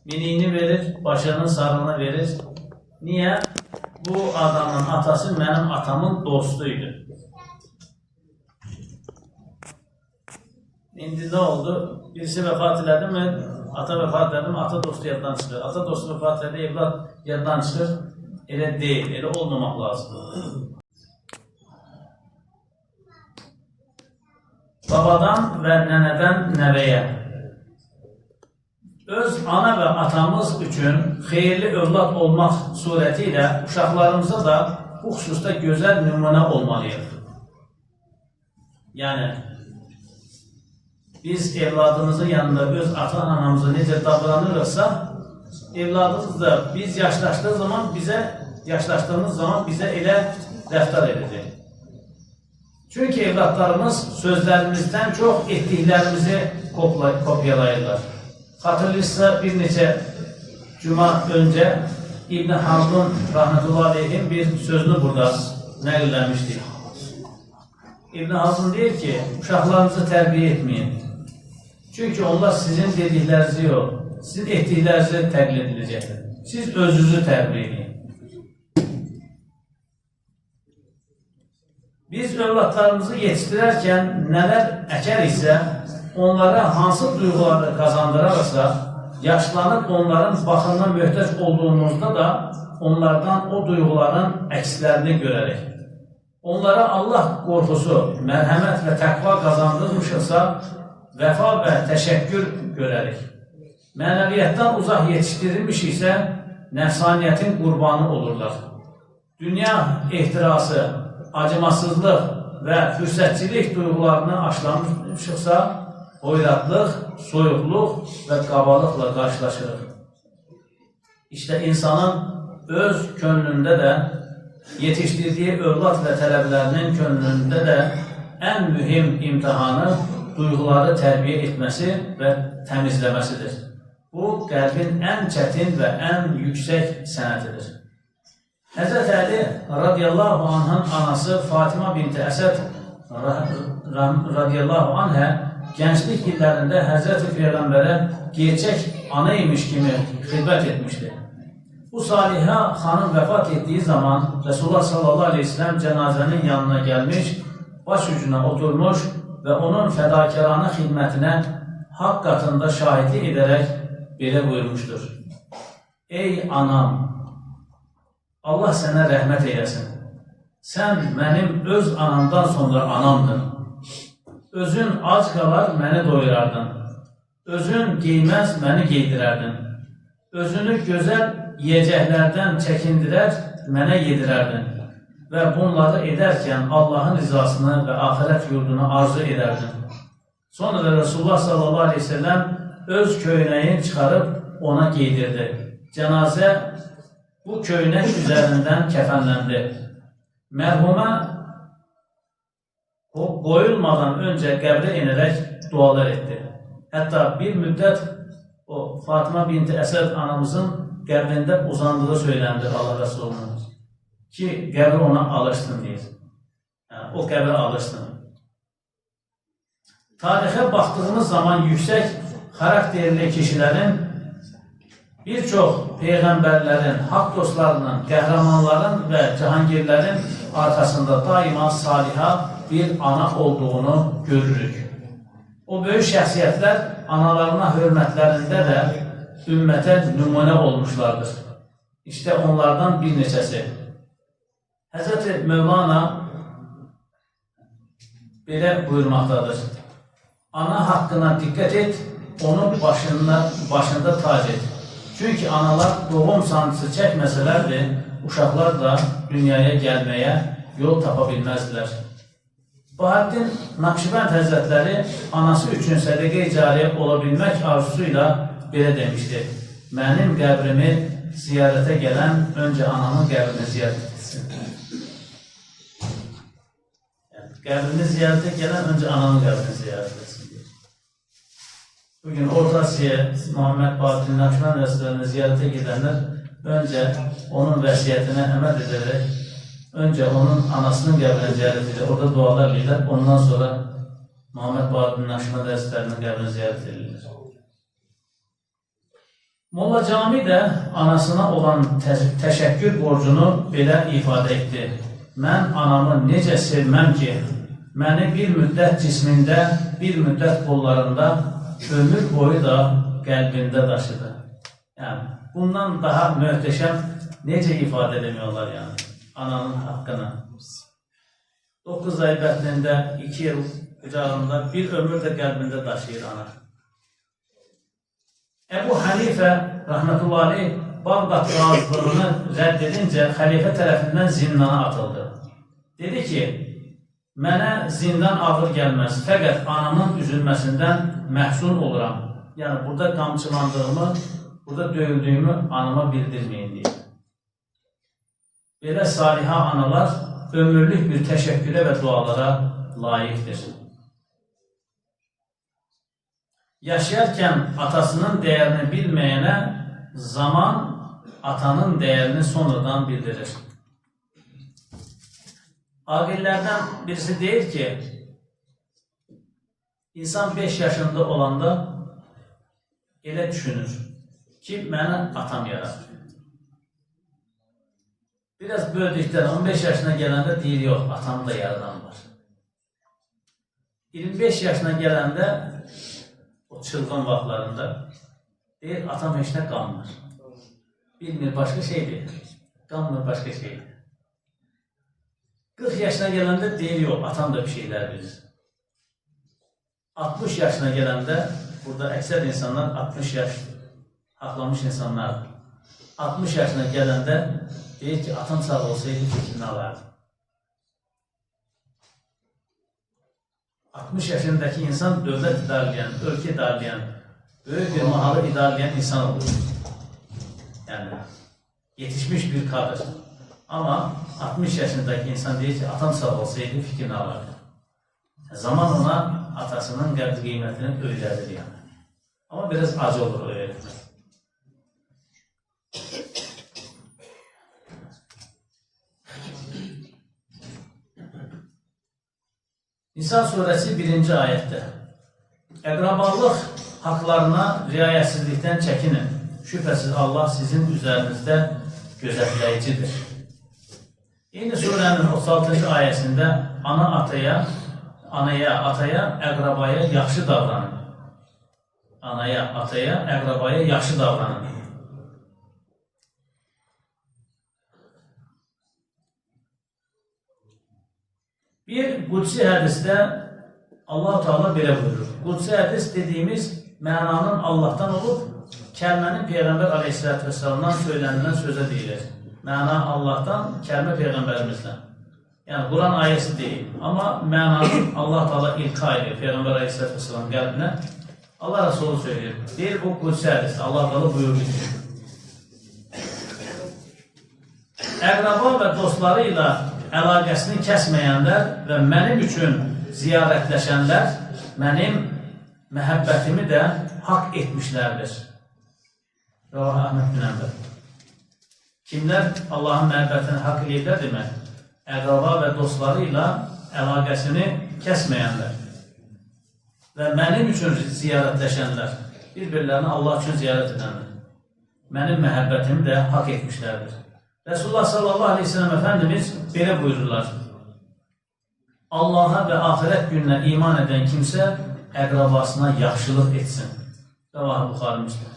Miniyini verir, başının sarığını verir. Niye? Bu adamın atası benim atamın dostuydu. İndi ne oldu? Birisi vefat elədi mi? Ata vefat elədi mi? Ata dostu yaddan çıxır. Ata dostu vefat elədi, evlat yaddan çıxır. Elə deyil, elə olmamaq lazımdır. Babadan və nənədən nəvəyə. Öz ana və atamız üçün xeyirli övlad olmaq surəti ilə uşaqlarımıza da bu xüsusda gözəl nümunə olmalıyıq. Yəni, biz evladımızın yanında öz ata-anamızı necə davranırıqsa, evladımız da biz yaşlaşdığımız zaman bizə elə rəftar edəcək. Çünki evladlarımız sözlərimizdən çox etdiklərimizi kopyalayırlar. Xatırlayırsa bir neçə cuma öncə İbn Haldun rahmetullahi aleyhin bir sözünü burada nəqlləmişdik. İbn Haldun deyir ki, uşaqlarınızı tərbiyə etməyin. Çünki onlar sizin dediklərinizi yox, sizin etdiklərinizi təqlid edəcəkdir. Siz özünüzü tərbiyə edin. Biz övladlarımızı yetişdirərkən nələr əkər isə, onlara hansı duyğuları kazandırarsa, yaşlanıb onların baxımına möhtac olduğumuzda da onlardan o duyğuların əkslərini görərək. Onlara Allah qorxusu, mərhəmət və təqva qazandırmışsa, vəfa və təşəkkür görərik. Mənəviyyətdən uzaq yetişdirilmiş isə nəfsaniyyətin qurbanı olurlar. Dünya ehtirası, acımasızlıq və fürsətçilik duyğularını aşılamışıqsa, hoyratlıq, soyuqluq və qabalıqla qarşılaşırıq. İşte insanın öz könlündə də, yetişdirdiyi övlad və tələblərinin könlündə də ən mühim imtihanı duyğuları tərbiyə etməsi və təmizləməsidir. Bu, qəlbin ən çətin və ən yüksək sənətidir. Həzrət Əli radiyallahu anh'ın anası Fatima binti Əsəd radiyallahu anhə gənclik illərində Həzrət Peyğəmbərə gerçək ana imiş kimi xidmət etmişdi. Bu salihə xanım vəfat etdiyi zaman Resulullah sallallahu aleyhi ve sellem cənazənin yanına gəlmiş, baş ucuna oturmuş və onun fədakarana xidmətinə haqq qatında şahidlik edərək belə buyurmuşdur. Ey anam! Allah sənə rəhmət eyləsin. Sən mənim öz anamdan sonra anamdın. Özün ac qalar, məni doyurardın. Özün geyməz, məni geydirərdin. Özünü gözəl yiyəcəklərdən çəkindirər, mənə yedirərdin. Və bunları edərkən Allahın rizasını və axirət yurdunu arzu edərdin. Sonra da Resulullah sallallahu aleyhi ve sellem öz köynəyini çıxarıb ona geydirdi. Cənazə bu köynək üzərindən kəfənləndi. Mərhumə qoyulmadan öncə qəbrə inərək dualar etdi. Hətta bir müddət o Fatima binti Əsəd anamızın qəbrində uzandığı söyləndi Allah Resulü'nün ki, qəbri ona alışsın deyir. Yəni, o qəbri alışsın. Tarixə baxdığımız zaman yüksək xarakterli kişilərin bir çox peyğəmbərlərin, haqq dostlarının, qəhrəmanların və cahangirlərin arxasında daima salihə bir ana olduğunu görürük. O böyük şəxsiyyətlər analarına hörmətlərində də ümmətə nümunə olmuşlardır. İşte onlardan bir neçəsi. Həzrəti Mövlana belə buyurmaqdadır. Ana haqqına diqqət et, onu başında tac et. Çünki analar doğum sancısı çəkməsələrdir, uşaqlar da dünyaya gəlməyə yol tapa bilməzdilər. Bahaddin Nakşibənd Həzrətləri anası üçün sədəqə-i cariyə ola bilmək arzusuyla belə demişdir. Mənim qəbrimi ziyarətə gələn öncə anamın qəbrini ziyarət etsin. Qəbrini ziyarətə gələn öncə anamın qəbrini ziyarət etsin. Bugün Orta Asiya Muhammed Bahaddin Nakşibənd Həzrətlərini ziyarətə gedənlər öncə onun vəsiyyətinə əməl edərək önce onun anasının qəbrini ziyarət edir, orada dualar edirlər, ondan sonra Muhammed Bahaddin Nakşibənd Həzrətlərinin qəbrini ziyarət edirlər. Molla Cami də anasına olan təşəkkür borcunu belə ifadə etdi. Mən anamı necə sevməm ki, məni bir müddət cismində, bir müddət qollarında, ömür boyu da qəlbində daşıdı. Yəni, bundan daha möhtəşəm necə ifadə edemiyorlar yəni, ananın haqqını. 9 ay bətnində, 2 yıl qucağında, bir ömür də qəlbində daşıyır ana. Əbu Hənifə rəhmətullahi Bağdad qazılığını rədd edincə xəlifə tərəfindən zindana atıldı. Dedi ki, mənə zindan ağır gəlməz, fəqət anamın üzülməsindən məhsul oluram. Yəni, burada qamçılandığımı, burada döyüldüyümü anama bildirməyin deyir. Belə salihə analar ömürlük bir təşəkkürə və dualara layiqdir. Yaşayarkən atasının dəyərini bilməyənə zaman atanın dəyərini sonradan bildirir. Aqillərdən birisi deyir ki, insan 5 yaşında olanda elə düşünür ki, məni atam yaradır. Biraz böldükdən 15 yaşına gələndə deyir, yox, atam da yaradan var. 25 yaşına gələndə o çılğın vaxtlarında deyir, atam heç nə qanmır. Bilmir, başqa şeydir. Qanmır, başqa şeydir. 40 yaşına gələndə deyir, yox, atam da bir şeylər bilir. 60 yaşına gələndə, burada əksər insanlar 60 yaş haqlamış insanlardır. 60 yaşına gələndə deyir ki, atam sağ olsaydı fikrini alardı. 60 yaşındakı insan dövlət idarlayan, ölkə idarlayan, böyük bir mahalı idarlayan insan olur. Yəni, yetişmiş bir kadr. Amma 60 yaşındakı insan deyir ki, atam sağ olsaydı fikrini alardı. Zaman ona atasının qəbd qiymətini öyrədir yəni. Amma biraz acı olur o öyrətmək. Nisa surəsi 1-ci ayətdə əqrabalıq haqlarına riayətsizlikdən çəkinin. Şübhəsiz Allah sizin üzərinizdə gözətləyicidir. Eyni surənin 36-cı ayəsində anaya, ataya, əqrabaya yaxşı davranın. Anaya, ataya, əqrabaya yaxşı davranın. Bir qudsi hədisdə Allah-u Teala belə buyurur. Qudsi hədis dediyimiz mənanın Allahdan olub, kəlmənin Peyğəmbər aleyhissalatü vesselamdan söylənilən sözə deyilir. Məna Allahdan, kəlmə Peyğəmbərimizdən. Yəni, Quran ayəsi deyil. Amma mənanın Allah-u Teala ilqa edir Peyğəmbər aleyhissalatü vesselam qəlbinə. Allah Resulü söylüyor. Deyir, bu qudsi hədisdə Allah-u Teala buyurur ki, əqraba və dostları ilə əlaqəsini kəsməyənlər və mənim üçün ziyarətləşənlər mənim məhəbbətimi də haqq etmişlərdir. Rəvah Əhməd bin Ənbər. Kimlər Allahın məhəbbətini haqq edirlər demək? Əqraba və dostları ilə əlaqəsini kəsməyənlər və mənim üçün ziyarətləşənlər, bir-birlərini Allah üçün ziyarət edənlər, mənim məhəbbətimi də haqq etmişlərdir. Resulullah sallallahu aleyhi ve sellem Efendimiz belə buyururlar. Allaha və axirət gününə iman edən kimsə əqrabasına yaxşılıq etsin. Rəvah Buxari Müslim.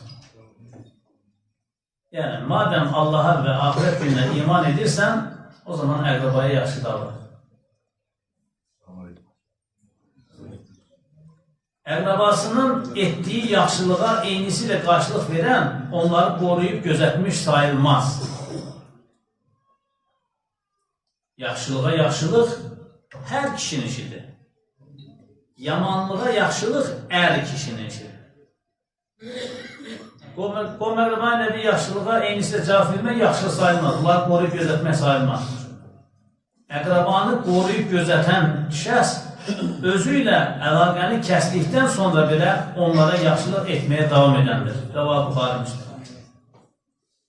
Yəni, madəm Allaha və axirət gününə iman edirsən, o zaman əqrabaya yaxşı davran. Əqrabasının etdiyi yaxşılığa eynisi ilə qarşılıq verən, onları qoruyub gözətmiş sayılmaz. Yaxşılığa yaxşılıq hər kişinin işidir. Yamanlığa yaxşılıq ər kişinin işidir. Qoməqləmə nəbi yaxşılığa eynisilə cavab vermək yaxşılıq sayılmaz. Bunları qoruyub gözətmək sayılmaz. Əqrabanı qoruyub gözətən şəxs özü ilə əlaqəni kəsdikdən sonra belə onlara yaxşılıq etməyə davam edəndir. Rəvah Buxari Müslim.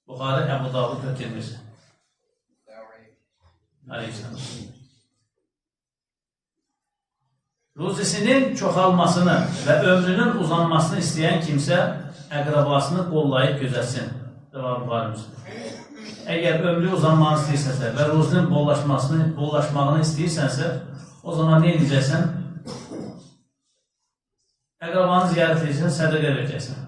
Buxari Əbu Davud Tirmizi. Aleyhisselam. Ruzisinin çoxalmasını və ömrünün uzanmasını istəyən kimsə əqrabasını qollayıb gözətsin. Cavabı var Müslim. Əgər ömrü uzanmanı istəyirsənsə və ruzunun bollaşmağını istəyirsənsə, o zaman ne edəcəksən? Əqrabanı ziyarət edəcəksən, sədəqə verəcəksən.